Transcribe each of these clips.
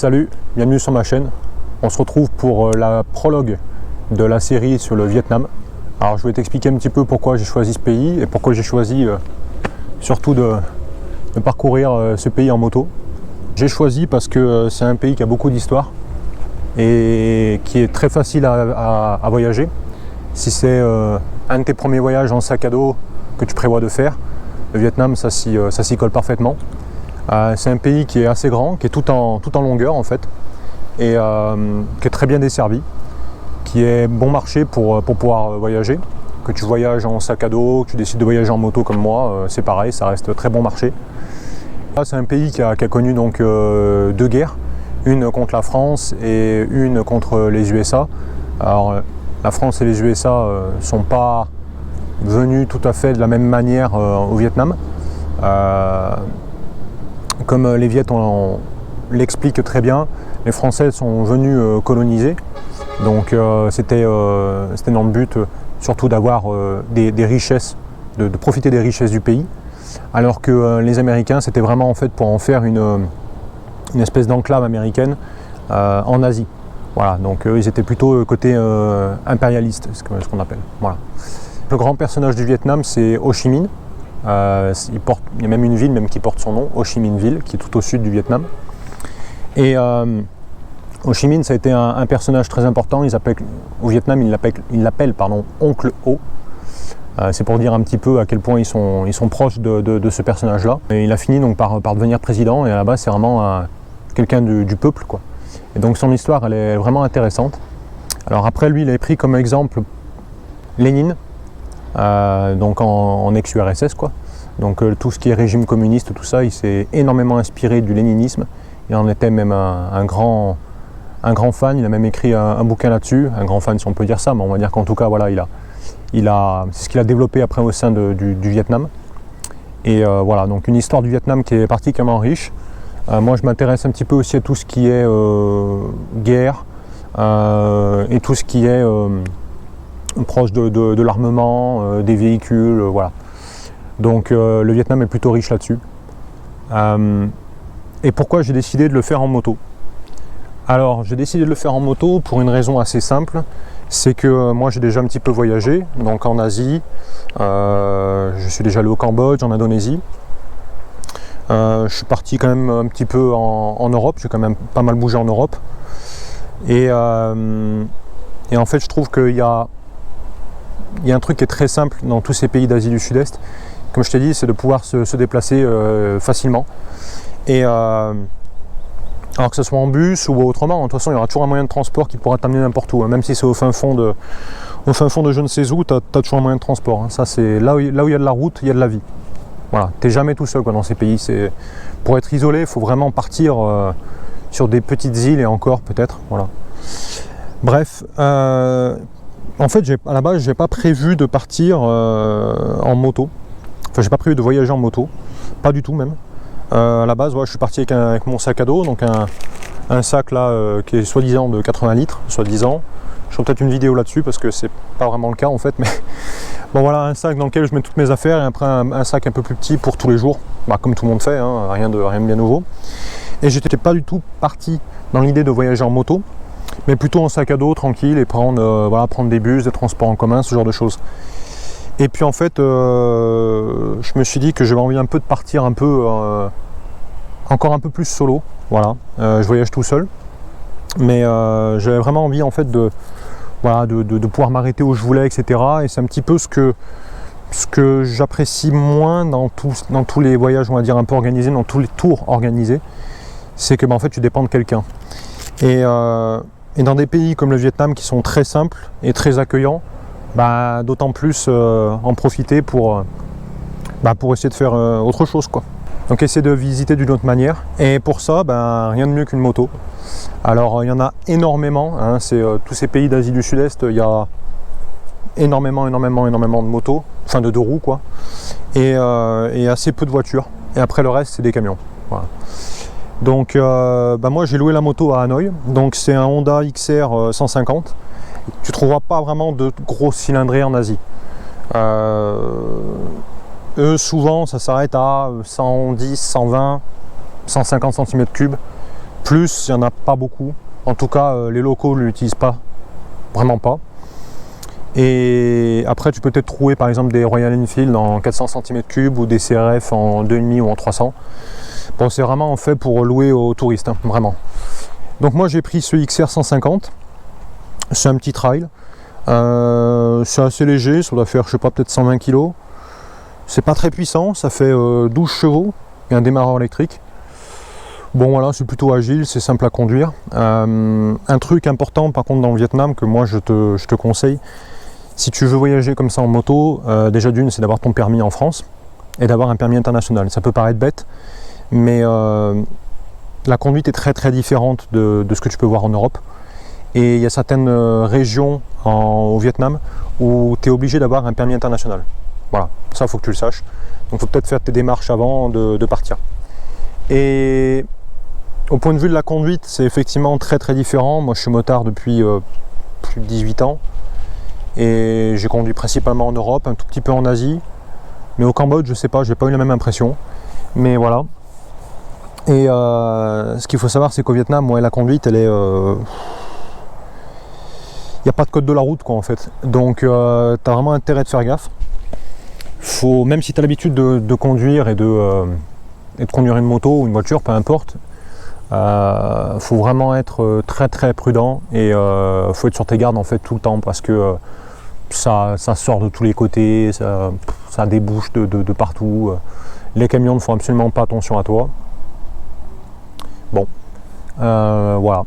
Salut, bienvenue sur ma chaîne. On se retrouve pour la prologue de la série sur le Vietnam. Alors je vais t'expliquer un petit peu pourquoi j'ai choisi ce pays et pourquoi j'ai choisi surtout de parcourir ce pays en moto. J'ai choisi parce que c'est un pays qui a beaucoup d'histoire et qui est très facile à voyager. Si c'est un de tes premiers voyages en sac à dos que tu prévois de faire, le Vietnam ça s'y colle parfaitement. C'est un pays qui est assez grand, qui est tout en longueur en fait, et qui est très bien desservi, qui est bon marché pour pouvoir voyager. Que tu voyages en sac à dos, que tu décides de voyager en moto comme moi, c'est pareil, ça reste très bon marché. C'est un pays qui a connu donc deux guerres, une contre la France et une contre les USA. Alors la France et les USA ne sont pas venus tout à fait de la même manière au Vietnam. Comme les Viet l'expliquent très bien, les Français sont venus coloniser, donc c'était dans le but surtout d'avoir des richesses, de profiter des richesses du pays, alors que les Américains c'était vraiment en fait pour en faire une espèce d'enclave américaine en Asie. Voilà, donc ils étaient plutôt côté impérialiste, ce qu'on appelle. Voilà. Le grand personnage du Vietnam c'est Ho Chi Minh. Il y a même une ville qui porte son nom, Ho Chi Minh Ville, qui est tout au sud du Vietnam. Et Ho Chi Minh, ça a été un personnage très important. Au Vietnam, ils l'appellent Oncle Ho. C'est pour dire un petit peu à quel point ils sont proches de ce personnage-là. Et il a fini donc par devenir président, et à la base, c'est vraiment quelqu'un du peuple, quoi. Et donc son histoire, elle est vraiment intéressante. Alors après, lui, il a pris comme exemple Lénine. Donc en ex-URSS quoi. Donc tout ce qui est régime communiste, tout ça, il s'est énormément inspiré du léninisme. Il en était même un grand fan. Il a même écrit un bouquin là-dessus. Un grand fan si on peut dire ça, mais on va dire qu'en tout cas voilà, c'est ce qu'il a développé après au sein du Vietnam. Et voilà, donc une histoire du Vietnam qui est particulièrement riche. Moi je m'intéresse un petit peu aussi à tout ce qui est guerre et tout ce qui est proche de l'armement, des véhicules, voilà. Donc le Vietnam est plutôt riche là-dessus. Et pourquoi j'ai décidé de le faire en moto? Alors j'ai décidé de le faire en moto pour une raison assez simple, c'est que moi j'ai déjà un petit peu voyagé, donc en Asie, je suis déjà allé au Cambodge, en Indonésie. Je suis parti quand même un petit peu en Europe, j'ai quand même pas mal bougé en Europe. Et en fait je trouve qu'il y a un truc qui est très simple dans tous ces pays d'Asie du Sud-Est, comme je t'ai dit, c'est de pouvoir se déplacer facilement. Et alors que ce soit en bus ou autrement, de toute façon il y aura toujours un moyen de transport qui pourra t'amener n'importe où, hein. Même si c'est au fin fond de je ne sais où, tu as toujours un moyen de transport, hein. Ça c'est là où il y a de la route, il y a de la vie. Voilà, t'es jamais tout seul quoi, dans ces pays. Pour être isolé, il faut vraiment partir sur des petites îles et encore peut-être. Voilà. Bref. En fait, à la base, j'ai pas prévu de partir en moto. Enfin, j'ai pas prévu de voyager en moto, pas du tout même. À la base, ouais, je suis parti avec mon sac à dos, donc un sac là qui est soi-disant de 80 litres, soi-disant. Je ferai peut-être une vidéo là-dessus parce que c'est pas vraiment le cas en fait. Mais bon, voilà, un sac dans lequel je mets toutes mes affaires et après un sac un peu plus petit pour tous les jours, comme tout le monde fait, hein, rien de bien nouveau. Et j'étais pas du tout parti dans l'idée de voyager en moto, mais plutôt en sac à dos, tranquille, et prendre des bus, des transports en commun, ce genre de choses. Et puis en fait, je me suis dit que j'avais envie un peu de partir encore un peu plus solo. Voilà, je voyage tout seul, mais j'avais vraiment envie en fait de pouvoir m'arrêter où je voulais, etc. Et c'est un petit peu ce que j'apprécie moins dans tous les voyages, on va dire, un peu organisés, dans tous les tours organisés, c'est que en fait tu dépends de quelqu'un. Et dans des pays comme le Vietnam qui sont très simples et très accueillants, d'autant plus en profiter pour essayer de faire autre chose, quoi. Donc essayer de visiter d'une autre manière. Et pour ça, rien de mieux qu'une moto. Alors il y en a énormément, hein, c'est tous ces pays d'Asie du Sud-Est, il y a énormément de motos, enfin de deux roues quoi. Et assez peu de voitures. Et après le reste c'est des camions. Voilà. Donc moi j'ai loué la moto à Hanoï, donc c'est un Honda XR 150. Tu ne trouveras pas vraiment de gros cylindrés en Asie. Eux souvent ça s'arrête à 110, 120, 150 cm3. Plus, il n'y en a pas beaucoup. En tout cas, les locaux ne l'utilisent pas, vraiment pas. Et après, tu peux peut-être trouver par exemple des Royal Enfield en 400 cm3 ou des CRF en 2,5 ou en 300. Bon, c'est vraiment fait pour louer aux touristes, hein, vraiment. Donc moi j'ai pris ce XR 150. C'est un petit trail. C'est assez léger, ça doit faire, je sais pas, peut-être 120 kg. C'est pas très puissant, ça fait 12 chevaux et un démarreur électrique. Bon voilà, c'est plutôt agile, c'est simple à conduire. Un truc important par contre dans le Vietnam que moi je te conseille, si tu veux voyager comme ça en moto, déjà d'une c'est d'avoir ton permis en France et d'avoir un permis international. Ça peut paraître bête, mais la conduite est très très différente de ce que tu peux voir en Europe. Et il y a certaines régions au Vietnam où tu es obligé d'avoir un permis international. Voilà, ça il faut que tu le saches. Donc il faut peut-être faire tes démarches avant de partir. Et au point de vue de la conduite, c'est effectivement très très différent. Moi je suis motard depuis plus de 18 ans. Et j'ai conduit principalement en Europe, un tout petit peu en Asie. Mais au Cambodge, je sais pas, j'ai pas eu la même impression. Mais voilà. Et ce qu'il faut savoir, c'est qu'au Vietnam, ouais, la conduite, elle est... Il n'y a pas de code de la route quoi en fait, donc tu as vraiment intérêt de faire gaffe. Faut, même si tu as l'habitude de conduire et de conduire une moto ou une voiture, peu importe, faut vraiment être très très prudent et faut être sur tes gardes en fait tout le temps parce que ça sort de tous les côtés, ça débouche de partout. Les camions ne font absolument pas attention à toi. Bon, voilà.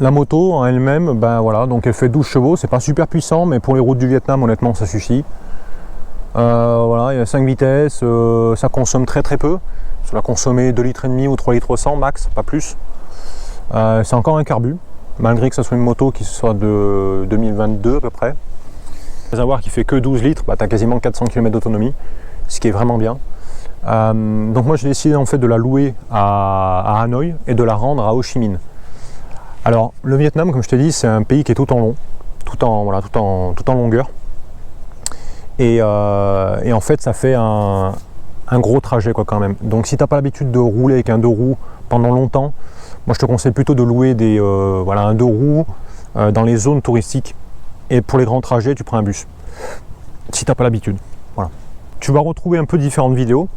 La moto en elle-même, ben voilà, donc elle fait 12 chevaux, c'est pas super puissant, mais pour les routes du Vietnam, honnêtement, ça suffit. Voilà, il y a 5 vitesses, ça consomme très très peu. Ça va consommer 2,5 litres ou 3 litres 100 max, pas plus. C'est encore un carbu, malgré que ce soit une moto qui soit de 2022 à peu près. Il faut savoir qu'il fait que 12 litres, bah, tu as quasiment 400 km d'autonomie, ce qui est vraiment bien. Donc moi j'ai décidé en fait de la louer à Hanoï et de la rendre à Ho Chi Minh. Alors le Vietnam, comme je t'ai dit, c'est un pays qui est tout en long, tout en longueur. Et en fait ça fait un gros trajet quoi quand même. Donc si tu n'as pas l'habitude de rouler avec un deux roues pendant longtemps, moi je te conseille plutôt de louer un deux roues dans les zones touristiques. Et pour les grands trajets, tu prends un bus. Si tu n'as pas l'habitude. Voilà. Tu vas retrouver un peu différentes vidéos.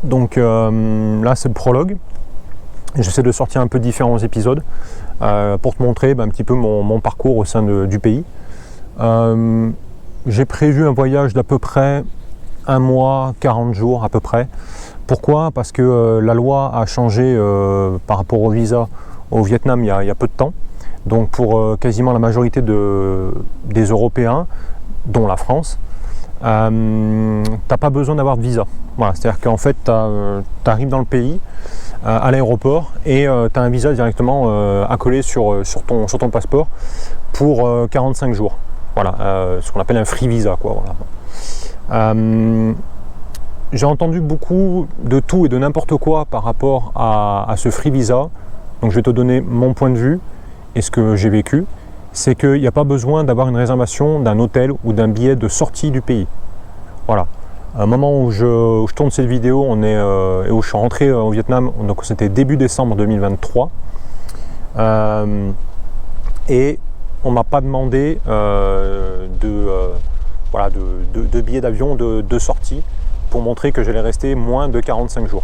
Donc là c'est le prologue. J'essaie de sortir un peu différents épisodes pour te montrer un petit peu mon parcours au sein du pays. J'ai prévu un voyage d'à peu près 1 mois, 40 jours à peu près. Pourquoi? Parce que la loi a changé par rapport au visa au Vietnam il y a peu de temps. Donc pour quasiment la majorité des Européens, dont la France, t'as pas besoin d'avoir de visa. Voilà, c'est-à-dire qu'en fait tu arrives dans le pays à l'aéroport et tu as un visa directement accolé sur ton passeport pour 45 jours. Voilà, ce qu'on appelle un free visa quoi, voilà. J'ai entendu beaucoup de tout et de n'importe quoi par rapport à ce free visa. Donc je vais te donner mon point de vue et ce que j'ai vécu. C'est qu'il n'y a pas besoin d'avoir une réservation d'un hôtel ou d'un billet de sortie du pays. Voilà. À un moment où je tourne cette vidéo, et où je suis rentré au Vietnam, donc c'était début décembre 2023. Et on ne m'a pas demandé de billets d'avion de sortie pour montrer que j'allais rester moins de 45 jours.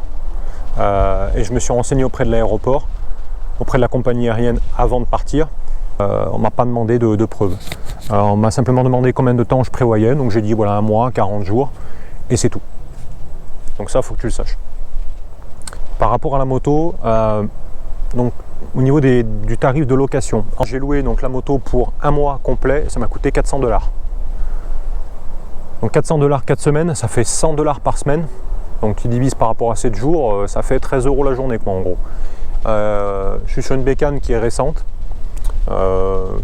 Et je me suis renseigné auprès de l'aéroport, auprès de la compagnie aérienne avant de partir. On ne m'a pas demandé de preuves. On m'a simplement demandé combien de temps je prévoyais, donc j'ai dit voilà 1 mois, 40 jours, et c'est tout. Donc ça, il faut que tu le saches. Par rapport à la moto, donc au niveau du tarif de location, j'ai loué donc la moto pour 1 mois complet, ça m'a coûté 400 $. Donc 400 $, 4 semaines, ça fait 100 $ par semaine. Donc tu divises par rapport à 7 jours, ça fait 13 € la journée quoi, en gros. Je suis sur une bécane qui est récente,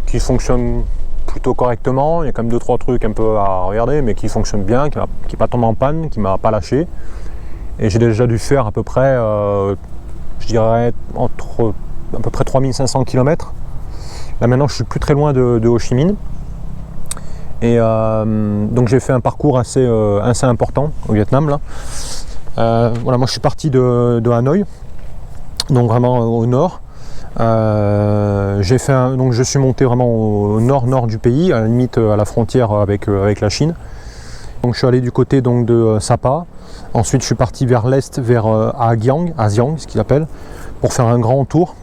qui fonctionne plutôt correctement. Il y a quand même 2-3 trucs un peu à regarder, mais qui fonctionne bien, qui n'est pas tombé en panne, qui ne m'a pas lâché. Et j'ai déjà dû faire à peu près, je dirais, entre à peu près 3500 km. Là maintenant je suis plus très loin de Ho Chi Minh. Et donc j'ai fait un parcours assez important au Vietnam là. Voilà, moi je suis parti de Hanoï. donc vraiment au nord. Donc je suis monté vraiment au nord du pays, à la limite à la frontière avec la Chine. Donc je suis allé du côté donc de Sapa. Ensuite je suis parti vers l'est, vers Ajiang, ce qu'il appelle, pour faire un grand tour.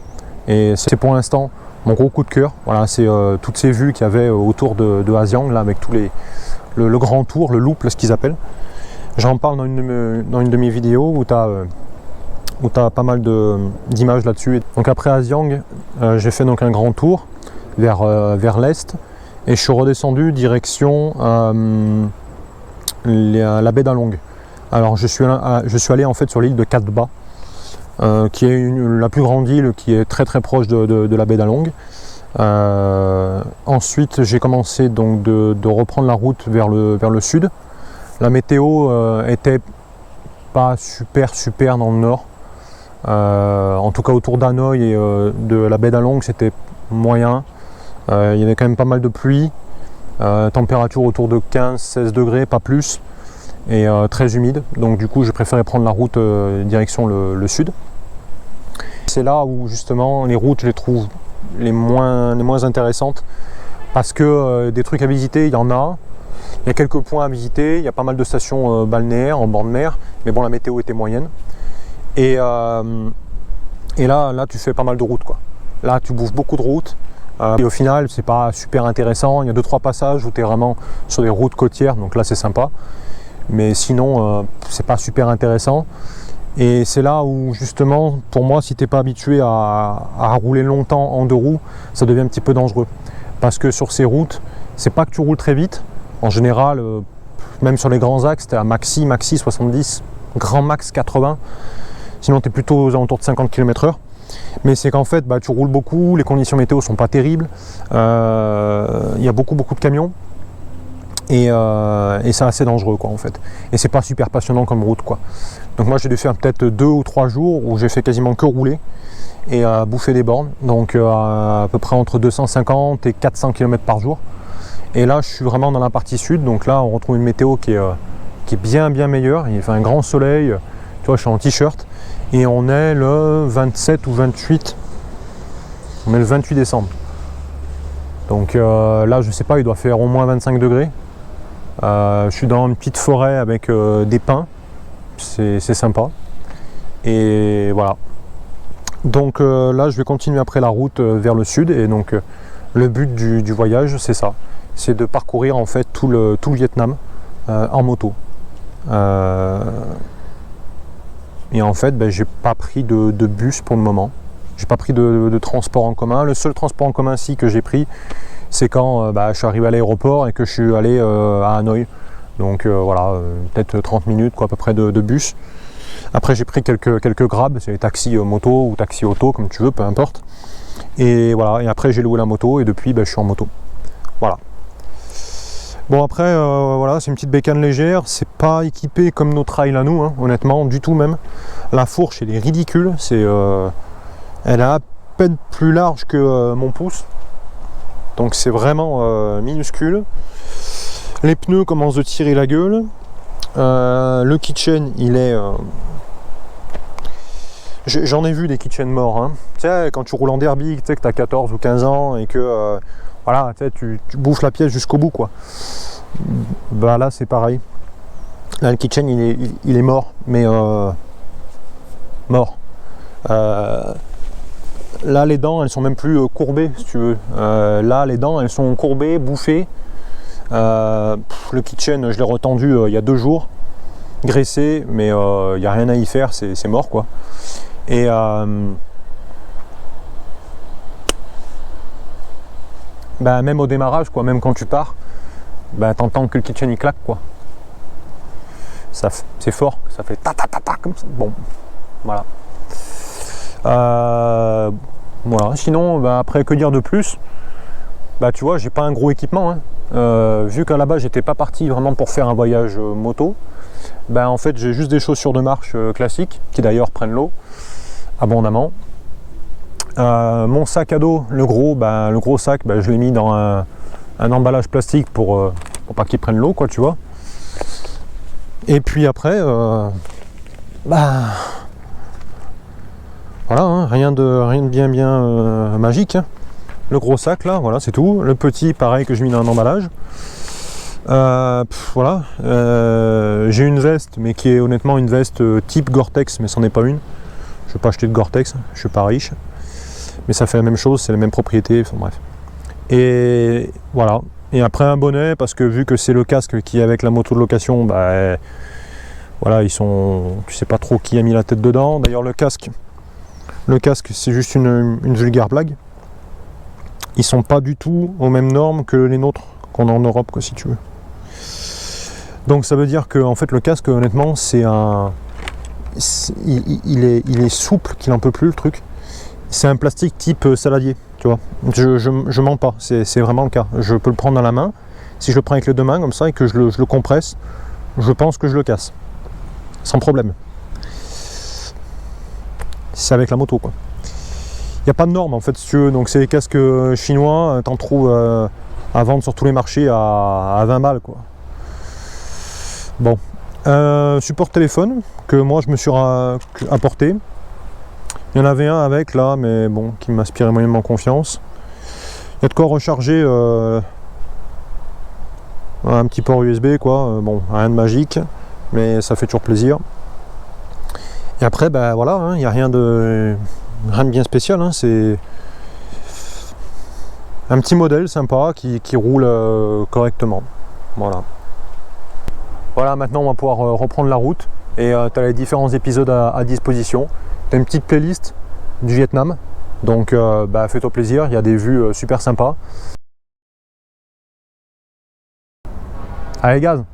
Et c'est pour l'instant mon gros coup de cœur. Voilà, c'est toutes ces vues qu'il y avait autour de Ajiang, là, avec tous le grand tour, le loop, ce qu'ils appellent. J'en parle dans une de mes vidéos où tu as pas mal d'images là-dessus. Donc après Ajiang, j'ai fait donc un grand tour vers l'est et je suis redescendu direction la baie d'Along. Alors je suis allé en fait sur l'île de Katba, qui est la plus grande île qui est très très proche de la baie d'Along. Ensuite j'ai commencé donc de reprendre la route vers le sud. La météo était pas super dans le nord. En tout cas autour d'Hanoï et de la baie d'Along c'était moyen. Il y avait quand même pas mal de pluie, température autour de 15-16 degrés, pas plus, et très humide. Donc du coup j'ai préféré prendre la route direction le sud. C'est là où justement les routes je les trouve les moins intéressantes, parce que des trucs à visiter il y en a. Il y a quelques points à visiter, il y a pas mal de stations balnéaires en bord de mer, mais bon la météo était moyenne. Et là tu fais pas mal de routes quoi. Là tu bouffes beaucoup de routes. Et au final c'est pas super intéressant. Il y a 2-3 passages où tu es vraiment sur des routes côtières, donc là c'est sympa. Mais sinon c'est pas super intéressant. Et c'est là où justement pour moi si tu n'es pas habitué à rouler longtemps en deux roues, ça devient un petit peu dangereux. Parce que sur ces routes, c'est pas que tu roules très vite. En général, même sur les grands axes, tu es à maxi 70, grand max 80. Sinon tu es plutôt aux alentours de 50 km/h. Mais c'est qu'en fait tu roules beaucoup, les conditions météo sont pas terribles, il y a beaucoup de camions et c'est assez dangereux quoi en fait. Et c'est pas super passionnant comme route quoi. Donc moi j'ai dû faire peut-être 2 ou 3 jours où j'ai fait quasiment que rouler et bouffer des bornes, donc à peu près entre 250 et 400 km par jour. Et là je suis vraiment dans la partie sud, donc là on retrouve une météo qui est bien meilleure. Il fait un grand soleil, tu vois je suis en t-shirt. Et on est le 27 ou 28, on est le 28 décembre. Donc là je sais pas, il doit faire au moins 25 degrés. Je suis dans une petite forêt avec des pins, c'est sympa. Et voilà. Donc là je vais continuer après la route vers le sud. Et donc le but du voyage c'est ça, c'est de parcourir en fait tout le Vietnam en moto. Et en fait, j'ai pas pris de bus pour le moment. J'ai pas pris de transport en commun. Le seul transport en commun que j'ai pris, c'est quand je suis arrivé à l'aéroport et que je suis allé à Hanoï. Donc voilà, peut-être 30 minutes quoi, à peu près de bus. Après j'ai pris quelques grabs, c'est les taxis moto ou taxis auto, comme tu veux, peu importe. Et voilà, et après j'ai loué la moto et depuis je suis en moto. Voilà. Bon après voilà, c'est une petite bécane légère, c'est pas équipé comme nos trails à nous, hein, honnêtement, du tout même. La fourche elle est ridicule, elle est à peine plus large que mon pouce. Donc c'est vraiment minuscule. Les pneus commencent de tirer la gueule. Le keychain il est... J'en ai vu des keychains morts. Hein. Tu sais, quand tu roules en derby, tu sais que tu as 14 ou 15 ans et que... voilà, tu bouffes la pièce jusqu'au bout quoi. Là c'est pareil. Là le keychain il est mort, mais mort. Là les dents elles sont même plus courbées si tu veux. Là les dents elles sont courbées, bouffées. Le keychain je l'ai retendu il y a 2 jours, graissé, mais il n'y a rien à y faire, c'est mort quoi. Et même au démarrage quoi, même quand tu pars, t'entends que le keychain il claque quoi. C'est fort, ça fait ta comme ça. Bon, voilà. Voilà. Sinon, après que dire de plus, tu vois, j'ai pas un gros équipement. Hein. Vu qu'à la base j'étais pas parti vraiment pour faire un voyage moto, en fait j'ai juste des chaussures de marche classiques qui d'ailleurs prennent l'eau abondamment. Mon sac à dos, le gros sac, je l'ai mis dans un emballage plastique pour pas qu'il prenne l'eau, quoi, tu vois. Et puis après, Voilà, hein, rien de bien magique. Hein. Le gros sac là, voilà, c'est tout. Le petit, pareil, que j'ai mis dans un emballage. Voilà. J'ai une veste, mais qui est honnêtement une veste type Gore-Tex, mais c'en est pas une. Je ne vais pas acheter de Gore-Tex, je suis pas riche. Mais ça fait la même chose, c'est les mêmes propriétés, enfin, bref. Et voilà. Et après un bonnet, parce que vu que c'est le casque qui est avec la moto de location, bah, voilà, tu sais pas trop qui a mis la tête dedans. D'ailleurs le casque c'est juste une vulgaire blague. Ils sont pas du tout aux mêmes normes que les nôtres qu'on a en Europe, quoi, si tu veux. Donc ça veut dire que en fait le casque, honnêtement, il est souple qu'il en peut plus le truc. C'est un plastique type saladier, tu vois. Je mens pas, c'est vraiment le cas. Je peux le prendre dans la main. Si je le prends avec les deux mains comme ça et que je le compresse, je pense que je le casse. Sans problème. C'est avec la moto, quoi. Il n'y a pas de normes en fait, si tu veux. Donc c'est les casques chinois, t'en trouves à vendre sur tous les marchés à 20 balles, quoi. Bon. Support téléphone que moi je me suis apporté. Il y en avait un avec là, mais bon, qui m'inspirait moyennement confiance. Il y a de quoi recharger un petit port USB, quoi. Bon, rien de magique, mais ça fait toujours plaisir. Et après, ben voilà, hein, il n'y a rien de bien spécial. Hein, c'est un petit modèle sympa qui roule correctement. Voilà. Voilà, maintenant on va pouvoir reprendre la route et tu as les différents épisodes à disposition. Tu as une petite playlist du Vietnam, donc bah, fais-toi plaisir, il y a des vues super sympas. Allez, gaz!